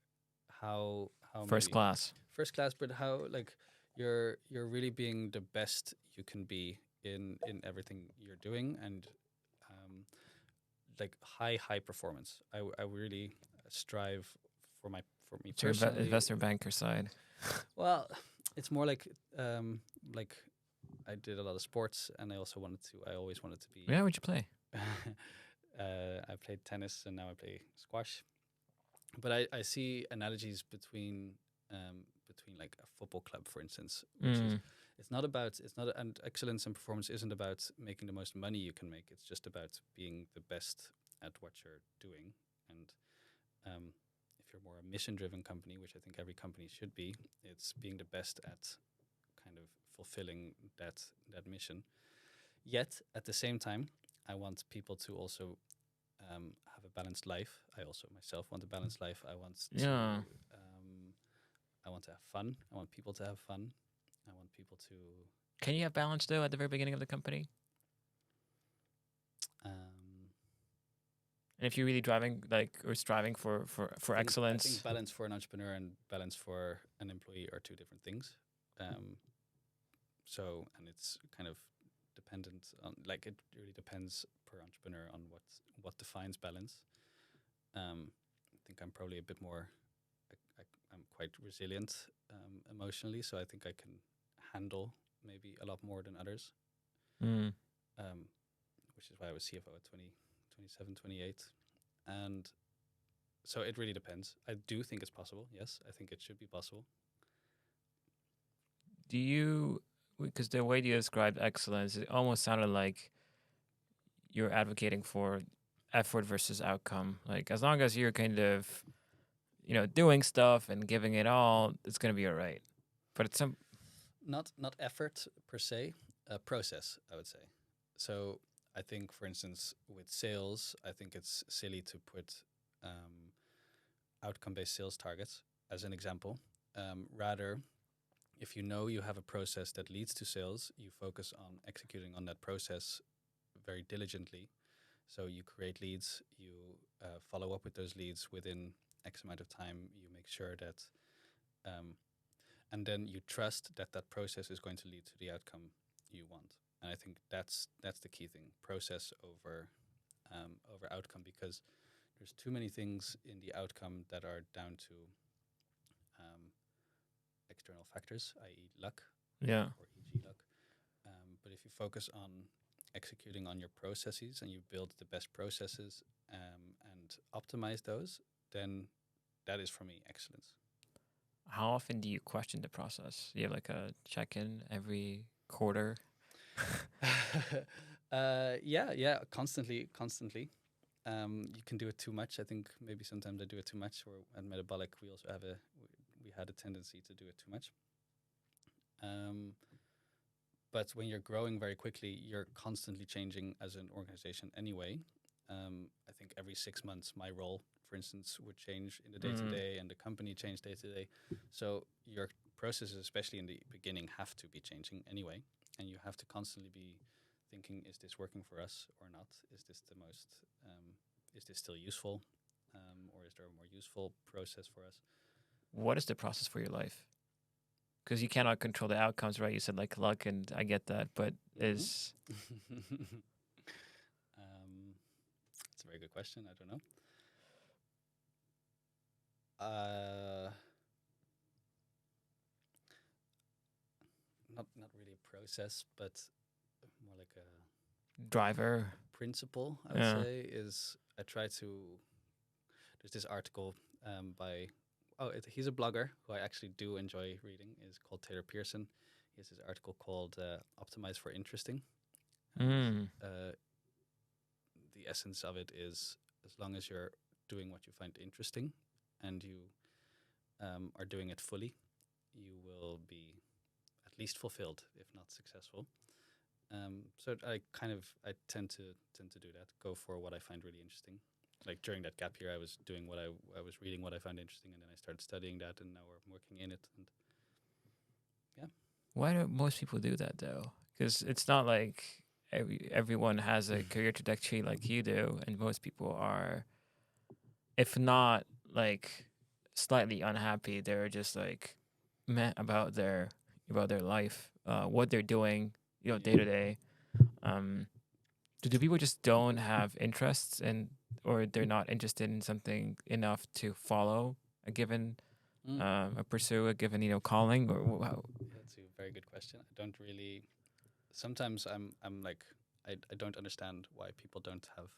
how first maybe class. first class, but how like you're really being the best you can be in everything you're doing, and like high performance. I really strive for me It's your personally. investor banker side. Well, it's more like I did a lot of sports, and I always wanted to be. Yeah, what'd you play? I played tennis, and now I play squash. But I see analogies between like a football club, for instance, which is and excellence and performance isn't about making the most money you can make. It's just about being the best at what you're doing. And if you're more a mission-driven company, which I think every company should be, it's being the best at kind of fulfilling that mission. Yet at the same time, I want people to also have a balanced life. I also myself want a balanced life. I want to have fun. I want people to have fun. I want people to. Can you have balance though at the very beginning of the company? And if you're really driving like or striving for excellence, I think balance for an entrepreneur and balance for an employee are two different things. And it's kind of dependent on, like, it really depends per entrepreneur on what defines balance. I think I'm probably a bit more. I'm quite resilient emotionally, so I think I can handle maybe a lot more than others. Which is why I was CFO at 27, 28. And so it really depends. I do think it's possible. Yes, I think it should be possible. Do you, because the way you described excellence, it almost sounded like you're advocating for effort versus outcome. Like as long as you're kind of, doing stuff and giving it all, it's going to be all right. But it's not effort per se, process, I would say. So I think, for instance, with sales, I think it's silly to put outcome-based sales targets as an example. Rather, if you know you have a process that leads to sales, you focus on executing on that process very diligently. So you create leads, you follow up with those leads within X amount of time. You make sure that, and then you trust that that process is going to lead to the outcome you want. And I think that's the key thing: process over outcome, because there's too many things in the outcome that are down to external factors, i.e., luck, Yeah. or e.g. luck. But if you focus on executing on your processes and you build the best processes and optimize those, then that is for me excellence. How often do you question the process? You have like a check-in every quarter? Yeah, constantly. You can do it too much. I think maybe sometimes I do it too much. Or at Metabolic, we also have we had a tendency to do it too much. But when you're growing very quickly, you're constantly changing as an organization anyway. I think every 6 months, my role, for instance, would change in the day to day, and the company change day to day. So your processes, especially in the beginning, have to be changing anyway, and you have to constantly be thinking: is this working for us or not? Is this the most? Is this still useful, or is there a more useful process for us? What is the process for your life? Because you cannot control the outcomes, right? You said like luck, and I get that, but is It's a very good question. I don't know. Not really a process, but more like a driver? principle. I would Yeah. say is I try to. There's this article by. He's a blogger who I actually do enjoy reading. Is called Taylor Pearson. He has this article called "Optimize for Interesting." And, the essence of it is, as long as you're doing what you find interesting and you are doing it fully, you will be at least fulfilled, if not successful. So I tend to do that. Go for what I find really interesting. Like during that gap year, I was doing what I was reading what I found interesting, and then I started studying that, and now we're working in it. And yeah, Why don't most people do that though? Because it's not like everyone has a career trajectory like you do, and most people are, if not like slightly unhappy, they're just like meh about their life, what they're doing, day to day. Do people just don't have interests and or they're not interested in something enough to follow a given pursue a given calling or wow? that's a very good question. I don't really. Sometimes I'm like I don't understand why people don't have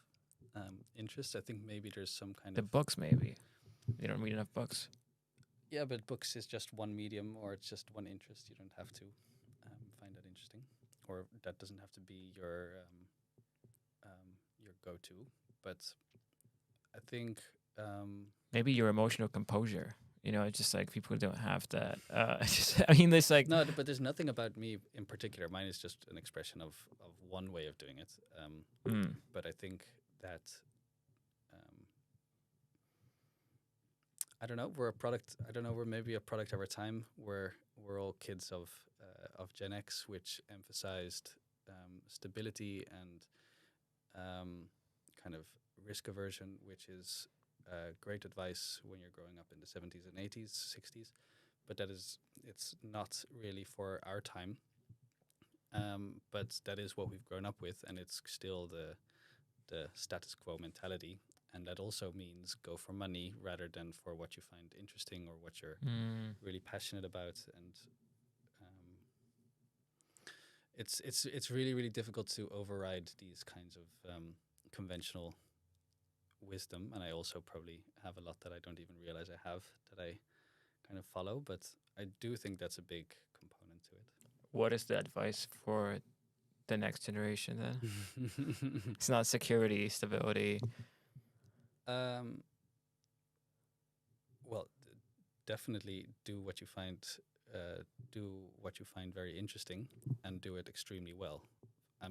interest. I think maybe there's some kind The of books maybe you don't read enough books. yeah, but books is just one medium, or it's just one interest. You don't have to find that interesting, or that doesn't have to be your go-to. But I think Maybe your emotional composure. It's just like people don't have that. I mean, it's like no, but there's nothing about me in particular. Mine is just an expression of one way of doing it. But I think that I don't know. We're a product. I don't know. We're maybe a product of our time. We're all kids of Gen X, which emphasized stability and kind of risk aversion, which is great advice when you're growing up in the 70s and 80s, 60s. But it's not really for our time. But that is what we've grown up with, and it's still the status quo mentality. And that also means go for money rather than for what you find interesting or what you're really passionate about. And it's really, really difficult to override these kinds of conventional wisdom. And I also probably have a lot that I don't even realize I have that I kind of follow. But I do think that's a big component to it. what is the advice for the next generation then? It's not security, stability. Well, definitely do what you find very interesting, and do it extremely well.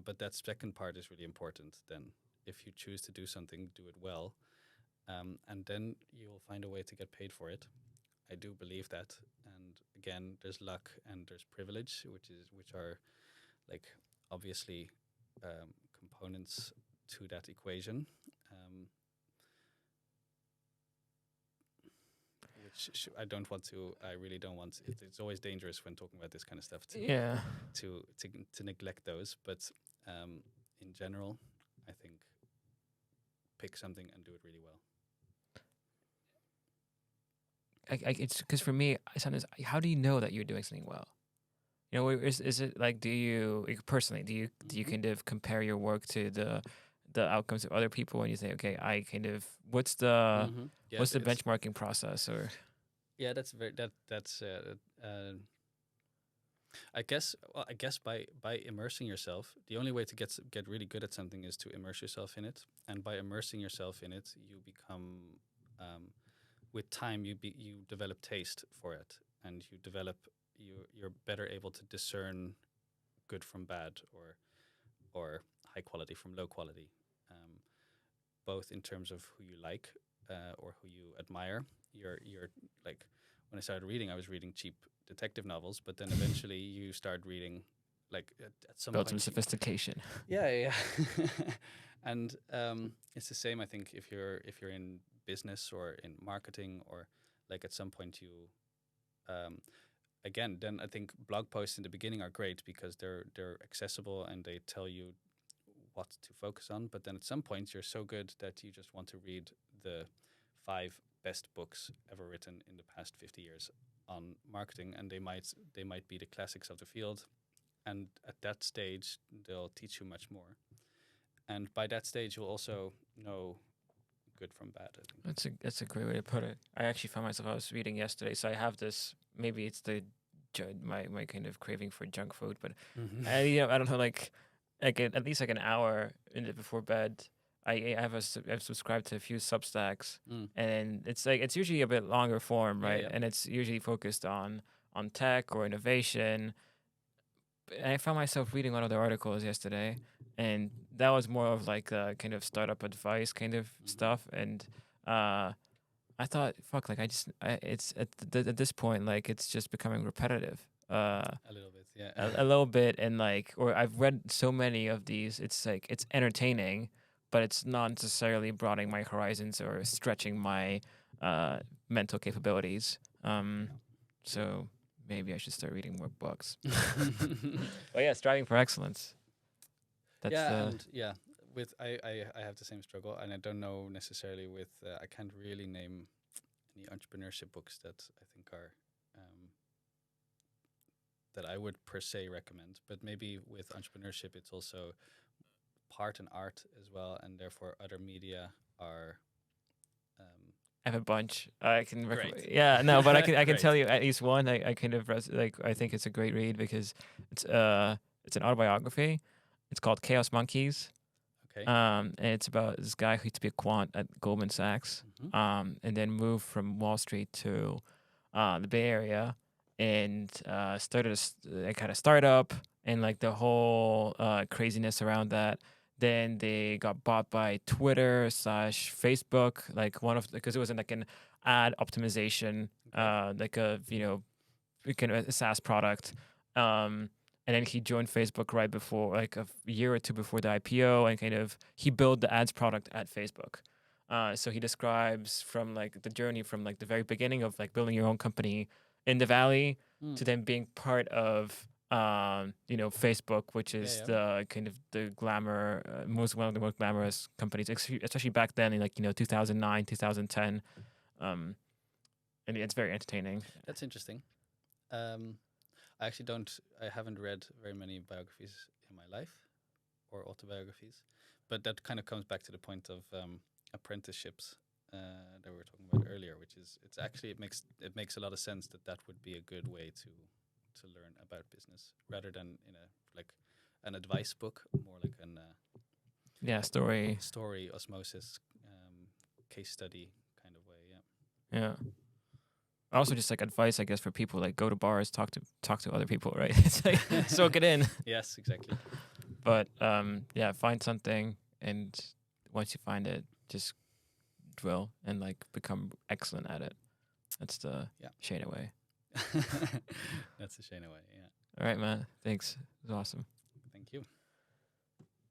But that second part is really important. Then, if you choose to do something, do it well, and then you will find a way to get paid for it. I do believe that. And again, there's luck and there's privilege, which are like obviously components to that equation. I don't want to. I really don't want. It's always dangerous when talking about this kind of stuff Yeah. to neglect those. But in general, I think pick something and do it really well. It's because for me, sometimes, how do you know that you're doing something well? You know, is it like, do you, like, personally, do you Mhm. kind of compare your work to the outcomes of other people, and you say, okay, I kind of, what's the Yeah, what's the it's benchmarking process? Or yeah. That's very that's. I guess by immersing yourself, the only way to get really good at something is to immerse yourself in it, and by immersing yourself in it, you become with time you develop taste for it, and you're better able to discern good from bad, or high quality from low quality, both in terms of who you like, or who you admire. You're like, when I started reading, I was reading cheap detective novels, but then eventually you start reading, like, at some build some point sophistication? yeah. And it's the same, I think, if you're in business or in marketing, or like at some point you um, again, then I think blog posts in the beginning are great because they're accessible and they tell you what to focus on. But then at some point you're so good that you just want to read the 5 best books ever written in the past 50 years on marketing, and they might be the classics of the field. And at that stage, they'll teach you much more. And by that stage, you'll also know good from bad, I think. That's a great way to put it. I actually found myself, I was reading yesterday, so I have this. Maybe it's my kind of craving for junk food, but I don't know, like at least like an hour before bed. I've subscribed to a few Substacks, Mm. and it's usually a bit longer form, Yeah, right? yeah. And it's usually focused on tech or innovation. And I found myself reading one of their articles yesterday, and that was more of like kind of startup advice kind of stuff. And I thought, fuck, like it's at this point, like it's just becoming repetitive. A little bit, yeah. A little bit, and like, or I've read so many of these. It's like it's entertaining, but it's not necessarily broadening my horizons or stretching my mental capabilities. So maybe I should start reading more books. But yeah, striving for excellence. That's Yeah, the and yeah, with I have the same struggle, and I don't know necessarily with I can't really name any entrepreneurship books that I think are that I would per se recommend. But maybe with entrepreneurship, it's also part and art as well, and therefore other media are I have a bunch. I can recommend. great. Yeah, no, but I can Great. tell you at least one. I kind of like, I think it's a great read because it's an autobiography. It's called Chaos Monkeys. Okay. And it's about this guy who used to be a quant at Goldman Sachs, Mhm. and then moved from Wall Street to the Bay Area, and started a kind of startup, and like the whole craziness around that. Then they got bought by Twitter / Facebook, like one of, because it was in like an ad optimization, Okay. like a, kind of a SaaS product. And then he joined Facebook right before, like a year or two before the IPO, and kind of he built the ads product at Facebook. So he describes from like the journey from like the very beginning of like building your own company in the valley Mm. to then being part of Facebook, which is Yeah. the kind of the glamour, one of the most glamorous companies, especially back then in, like, 2009, 2010. And it's very entertaining. That's interesting. I actually don't. I haven't read very many biographies in my life, or autobiographies, but that kind of comes back to the point of apprenticeships that we were talking about earlier, which is it makes a lot of sense that would be a good way to learn about business rather than in a like an advice book, more like an Yeah, story. story osmosis case study kind of way. Yeah. Yeah. Also, just like advice, I guess, for people, like, go to bars, talk to other people, right? It's like soak it in. Yes, exactly. But yeah, find something, and once you find it, just drill and like become excellent at it. That's the Yeah. Shane way. That's a shame away. Yeah. All right, man. Thanks. It was awesome. Thank you.